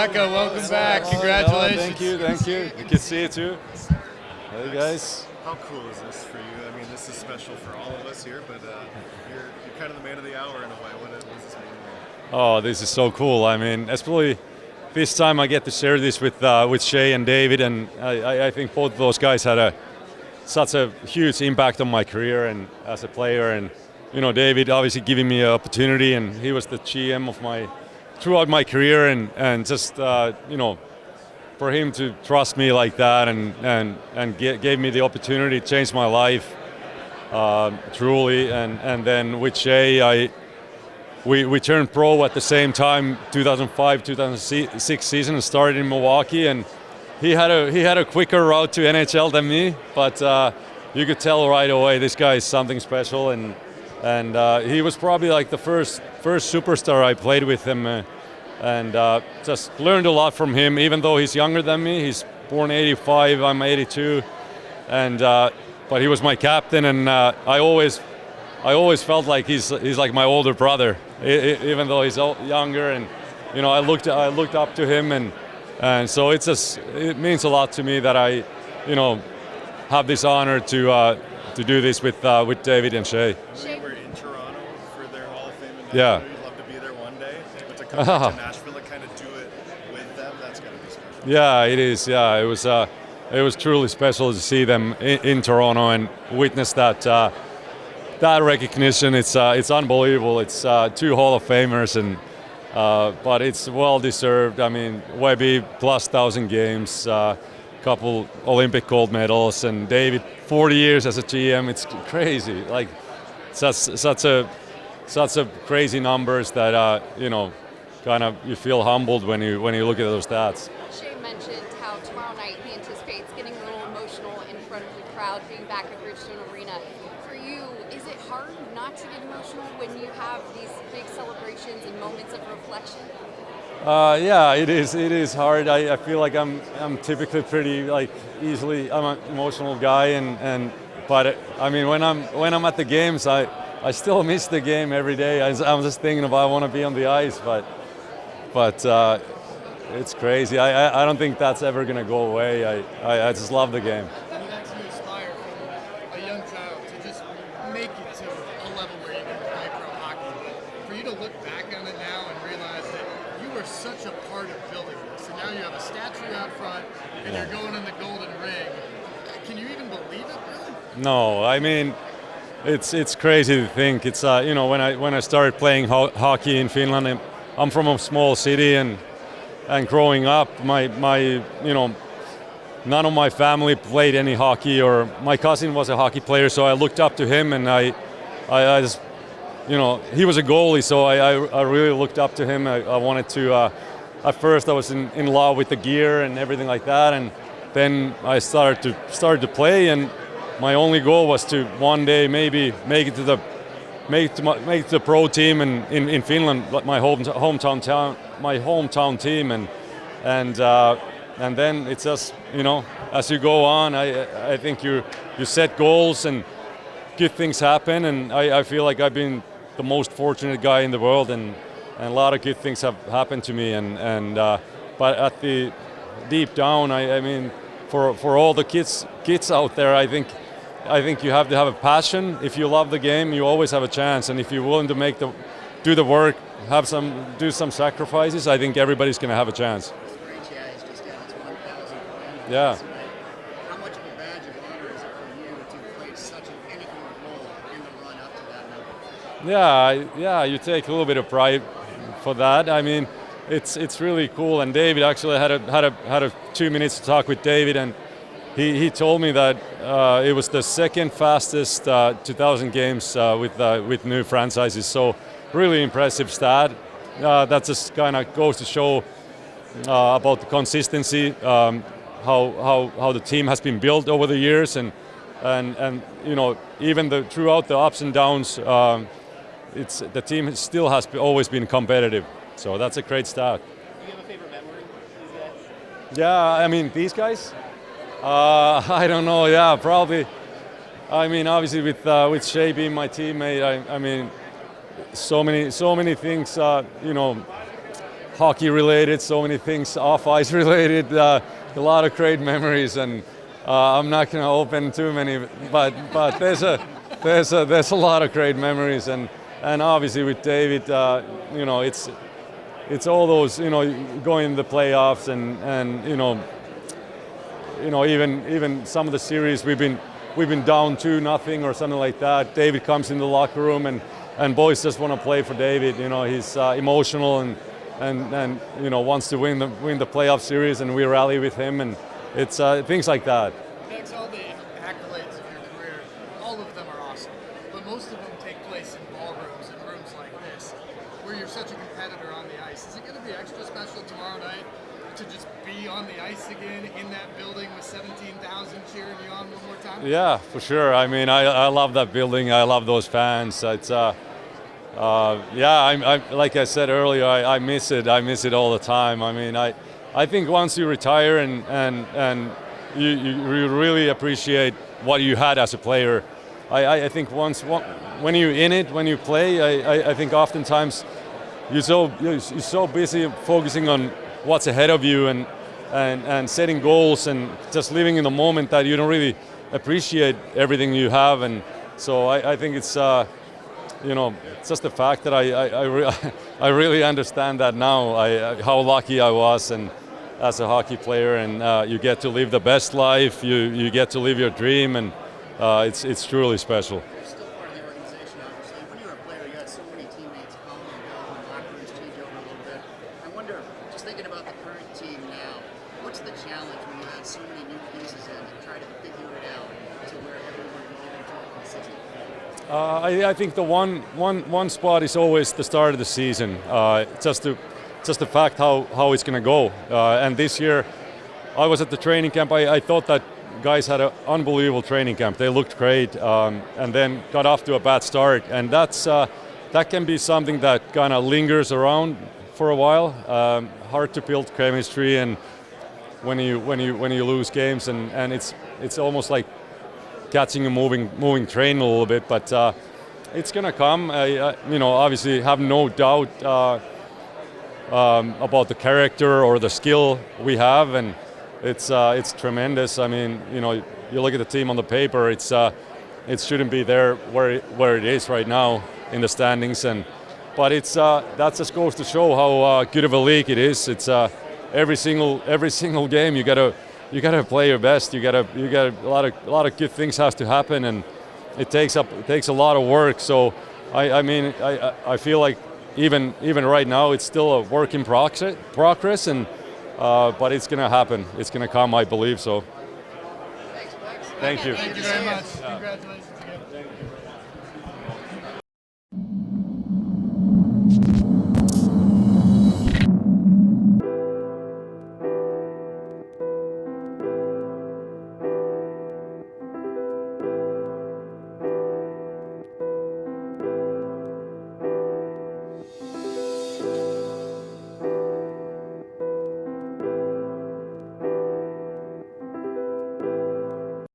Pekka, welcome back. Congratulations. Thank you. Good to see you too. Hey guys. How cool is this for you? I mean, this is special for all of us here, but you're kind of the man of the hour in a way. What does this mean? Oh, this is so cool. I mean, especially this time I get to share this with Shea and David, and I think both of those guys had such a huge impact on my career and as a player. And David obviously giving me an opportunity, and he was the GM of throughout my career, and just for him to trust me like that and gave me the opportunity to change my life truly. And then with Shea, we turned pro at the same time, 2005-2006 season, and started in Milwaukee. And he had a quicker route to NHL than me, but you could tell right away this guy is something special. And he was probably like the first superstar I played with him, and just learned a lot from him. Even though he's younger than me, he's born '85, I'm '82, and but he was my captain, and I always felt like he's like my older brother, even though he's younger. And I looked up to him, and so it means a lot to me that I have this honor to do this with David and Shea. We were in Toronto for their Hall of Fame in Nashville. Yeah. You'd love to be there one day, but to come back to Nashville and kind of do it with them, that's got to be special. Yeah, it is. Yeah, it was truly special to see them in Toronto and witness that recognition. It's unbelievable. It's two Hall of Famers, and but it's well deserved. I mean, Webby plus 1,000 games. Couple Olympic gold medals, and David 40 years as a GM. It's crazy, like such a crazy numbers that kind of you feel humbled when you look at those stats. Shea mentioned how tomorrow night he anticipates getting a little emotional in front of the crowd, being back at Bridgestone Arena. For you, is it hard not to get emotional when you have these big celebrations and moments of reflection? Yeah, it is hard. I feel like I'm typically pretty easily. I'm an emotional guy, but I mean when I'm at the games, I still miss the game every day. I'm just thinking about I want to be on the ice, but it's crazy. I don't think that's ever gonna go away. I just love the game. What makes you aspire from a young child to just make it to a level where you can play pro hockey? For you to look back on it now and realize that you were such a part of building this, and now you have a statue out front, and you're going in the golden ring. Can you even believe it, really? No, I mean, it's crazy to think. It's when I started playing hockey in Finland, I'm from a small city, and growing up, my none of my family played any hockey, or my cousin was a hockey player, so I looked up to him, and I just he was a goalie, so I really looked up to him. I wanted to. At first, I was in love with the gear and everything like that, and then I started to play. And my only goal was to one day maybe make it to the pro team in Finland, my hometown team, and then it's just as you go on, I think you set goals and good things happen, and I feel like I've been the most fortunate guy in the world, and a lot of good things have happened to me, but at the deep down, I mean, for all the kids out there, I think you have to have a passion. If you love the game, you always have a chance, and if you're willing to do the work, do some sacrifices, I think everybody's going to have a chance. Yeah. How much of a badge of honor is it for you to play such an integral role in the run up to that number? Yeah, you take a little bit of pride for that. I mean, it's really cool. And David actually had a 2 minutes to talk with David, and he told me that it was the second fastest 2,000 games with new franchises. So really impressive stat. That just kind of goes to show about the consistency, how the team has been built over the years, and even throughout the ups and downs, the team still has always been competitive. So that's a great start. Do you have a favorite memory? Yeah, I mean these guys. I don't know. Yeah, probably. I mean, obviously with Shea being my teammate, I mean, so many things. hockey related, so many things off ice related, a lot of great memories, and I'm not going to open too many, but there's a lot of great memories, and obviously with David, it's all those, going in the playoffs, and even some of the series we've been down 2-0 or something like that. David comes in the locker room, and boys just want to play for David. He's emotional and wants to win the playoff series, and we rally with him, and it's things like that. Next, all the accolades of your career, all of them are awesome, but most of them take place in ballrooms and rooms like this, where you're such a competitor on the ice. Is it going to be extra special tomorrow night to just be on the ice again in that building with 17,000 cheering you on one more time? Yeah, for sure. I mean, I love that building. I love those fans. It's I like I said earlier, I miss it. I miss it all the time. I mean, I think once you retire and you really appreciate what you had as a player. I think when you're in it, when you play, I think oftentimes you're so busy focusing on what's ahead of you and setting goals and just living in the moment that you don't really appreciate everything you have. And so I think it's it's just the fact that I really understand that now. How lucky I was and as a hockey player, and you get to live the best life. You get to live your dream, and it's truly special. You're still part of the organization, obviously. When you were a player, you had so many teammates come and go, and locker rooms change over a little bit. I wonder, just thinking about the current team now, what's the challenge when you have so many new pieces in and try to figure it out to where everyone can get into a consistent play? I think the one spot is always the start of the season. Just the fact how it's going to go. And this year, I was at the training camp. I thought that guys had an unbelievable training camp. They looked great, and then got off to a bad start. And that can be something that kind of lingers around for a while. Hard to build chemistry, and when you lose games, and it's almost like catching a moving train a little bit. But it's gonna come. Obviously have no doubt about the character or the skill we have, and it's tremendous. I mean, you look at the team on the paper, it shouldn't be there where it is right now in the standings, but that just goes to show how good of a league it is. It's every single game you gotta play your best. You got a lot of good things has to happen, and it takes a lot of work. So I feel like even right now it's still a work in progress, and but it's gonna happen. It's gonna come, I believe so. Thanks. Thank you. Thank you very much. Congratulations again. Thank you.